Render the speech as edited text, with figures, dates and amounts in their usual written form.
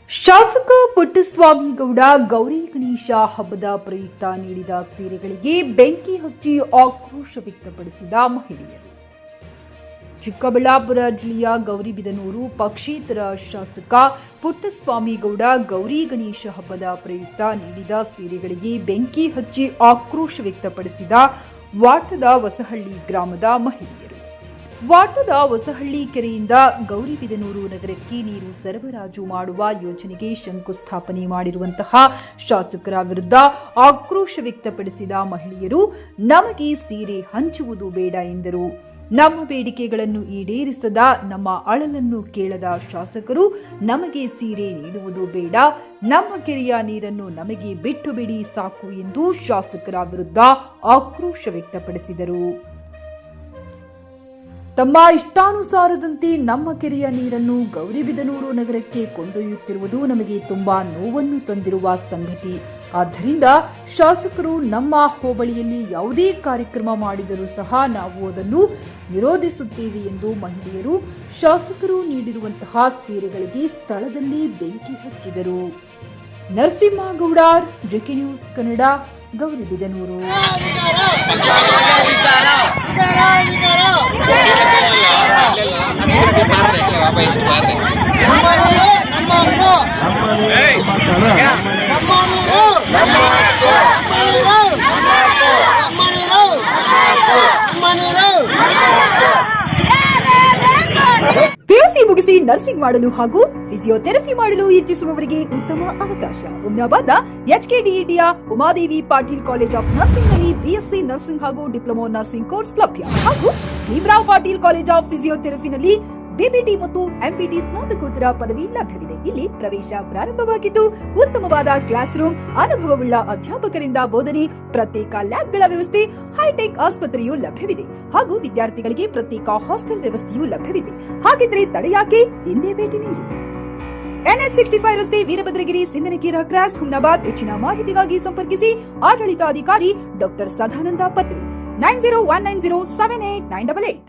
ಶಾಸಕ ಪುಟ್ಟಸ್ವಾಮಿ ಗೌಡ ಗೌರಿ ಗಣೇಶ ಹಬ್ಬದ ಪ್ರಯುಕ್ತ ನೀಡಿದ ಸೀರೆಗಳಿಗೆ ಬೆಂಕಿ ಹಚ್ಚಿ ಆಕ್ರೋಶ ವ್ಯಕ್ತಪಡಿಸಿದ ಮಹಿಳೆಯರು. ಚಿಕ್ಕಬಳ್ಳಾಪುರ ಜಿಲ್ಲೆಯ ಗೌರಿಬಿದನೂರು ಪಕ್ಷೇತರ ಶಾಸಕ ಪುಟ್ಟಸ್ವಾಮಿ ಗೌಡ ಗೌರಿ ಗಣೇಶ ಹಬ್ಬದ ಪ್ರಯುಕ್ತ ನೀಡಿದ ಸೀರೆಗಳಿಗೆ ಬೆಂಕಿ ಹಚ್ಚಿ ಆಕ್ರೋಶ ವ್ಯಕ್ತಪಡಿಸಿದ ವಾಟದ ಹೊಸಹಳ್ಳಿ ಗ್ರಾಮದ ಮಹಿಳೆಯರು. ವಾಟದ ಹೊಸಹಳ್ಳಿ ಕೆರೆಯಿಂದ ಗೌರಿಬಿದನೂರು ನಗರಕ್ಕೆ ನೀರು ಸರಬರಾಜು ಮಾಡುವ ಯೋಜನೆಗೆ ಶಂಕುಸ್ಥಾಪನೆ ಮಾಡಿರುವಂತಹ ಶಾಸಕರ ವಿರುದ್ಧ ಆಕ್ರೋಶ ವ್ಯಕ್ತಪಡಿಸಿದ ಮಹಿಳೆಯರು ನಮಗೆ ಸೀರೆ ಹಂಚುವುದು ಬೇಡ ಎಂದರು. ನಮ್ಮ ಬೇಡಿಕೆಗಳನ್ನು ಈಡೇರಿಸದ, ನಮ್ಮ ಅಳಲನ್ನು ಕೇಳದ ಶಾಸಕರು ನಮಗೆ ಸೀರೆ ನೀಡುವುದು ಬೇಡ, ನಮ್ಮ ಕೆರೆಯ ನೀರನ್ನು ನಮಗೆ ಬಿಟ್ಟು ಬಿಡಿ ಸಾಕು ಎಂದು ಶಾಸಕರ ವಿರುದ್ಧ ಆಕ್ರೋಶ ವ್ಯಕ್ತಪಡಿಸಿದರು. ತಮ್ಮ ಇಷ್ಟಾನುಸಾರದಂತೆ ನಮ್ಮ ಕೆರೆಯ ನೀರನ್ನು ಗೌರಿಬಿದನೂರು ನಗರಕ್ಕೆ ಕೊಂಡೊಯ್ಯುತ್ತಿರುವುದು ನಮಗೆ ತುಂಬಾ ನೋವನ್ನು ತಂದಿರುವ ಸಂಗತಿ. ಆದ್ದರಿಂದ ಶಾಸಕರು ನಮ್ಮ ಹೋಬಳಿಯಲ್ಲಿ ಯಾವುದೇ ಕಾರ್ಯಕ್ರಮ ಮಾಡಿದರೂ ಸಹ ನಾವು ಅದನ್ನು ವಿರೋಧಿಸುತ್ತೇವೆ ಎಂದು ಮಹಿಳೆಯರು ಶಾಸಕರು ನೀಡಿರುವಂತಹ ಸೀರೆಗಳಿಗೆ ಸ್ಥಳದಲ್ಲಿ ಬೆಂಕಿ ಹಚ್ಚಿದರು. Narasimhagowda, JK news Kannada, Gauribidanur. PUC ಮುಗಿಸಿ ನರ್ಸಿಂಗ್ ಮಾಡಲು ಹಾಗೂ ಫಿಸಿಯೋಥೆರಪಿ ಮಾಡಲು ಇಚ್ಛಿಸುವವರಿಗೆ ಉತ್ತಮ ಅವಕಾಶ. ಹುಮ್ನಾಬಾದ್ನ ಎಚ್ಕೆಡಿಇಟಿಯ Umadevi Patil college of nursing ನಲ್ಲಿ ಬಿಎಸ್ಸಿ ನರ್ಸಿಂಗ್ ಹಾಗೂ ಡಿಪ್ಲೊಮಾ ನರ್ಸಿಂಗ್ ಕೋರ್ಸ್ ಲಭ್ಯ ಹಾಗೂ ಭೀಮರಾವ್ ಪಾಟೀಲ್ ಕಾಲೇಜ್ ಆಫ್ ಫಿಸಿಯೋಥೆರಪಿನಲ್ಲಿ ಬಿಪಿಟಿ ಮತ್ತು ಎಂಪಿಟಿ ಸ್ನಾತಕೋತ್ತರ ಪದವಿ ಲಭ್ಯವಿದೆ. ಇಲ್ಲಿ ಪ್ರವೇಶ ಪ್ರಾರಂಭವಾಗಿದ್ದು ಉತ್ತಮವಾದ ಕ್ಲಾಸ್ ರೂಮ್, ಅನುಭವವುಳ್ಳ ಅಧ್ಯಾಪಕರಿಂದ ಬೋಧನೆ, ಪ್ರತ್ಯೇಕ ಲ್ಯಾಬ್ಗಳ ವ್ಯವಸ್ಥೆ, ಹೈಟೆಕ್ ಆಸ್ಪತ್ರೆಯೂ ಲಭ್ಯವಿದೆ ಹಾಗೂ ವಿದ್ಯಾರ್ಥಿಗಳಿಗೆ ಪ್ರತ್ಯೇಕ ಹಾಸ್ಟೆಲ್ ವ್ಯವಸ್ಥೆಯೂ ಲಭ್ಯವಿದೆ. ಹಾಗಿದ್ರೆ ತಡೆಯಾಕೆ, ಹಿಂದೆ ಭೇಟಿ ನೀಡಿ. NH65 ರಸ್ತೆ, ವೀರಭದ್ರಗಿರಿ, ಸಿಂಧನಕೀರ ಕ್ರಾಸ್, ಹುಮ್ನಾಬಾದ್. ಹೆಚ್ಚಿನ ಮಾಹಿತಿಗಾಗಿ ಸಂಪರ್ಕಿಸಿ ಆಡಳಿತಾಧಿಕಾರಿ ಡಾಕ್ಟರ್ ಸದಾನಂದ ಪತ್ರಿ 9019078988.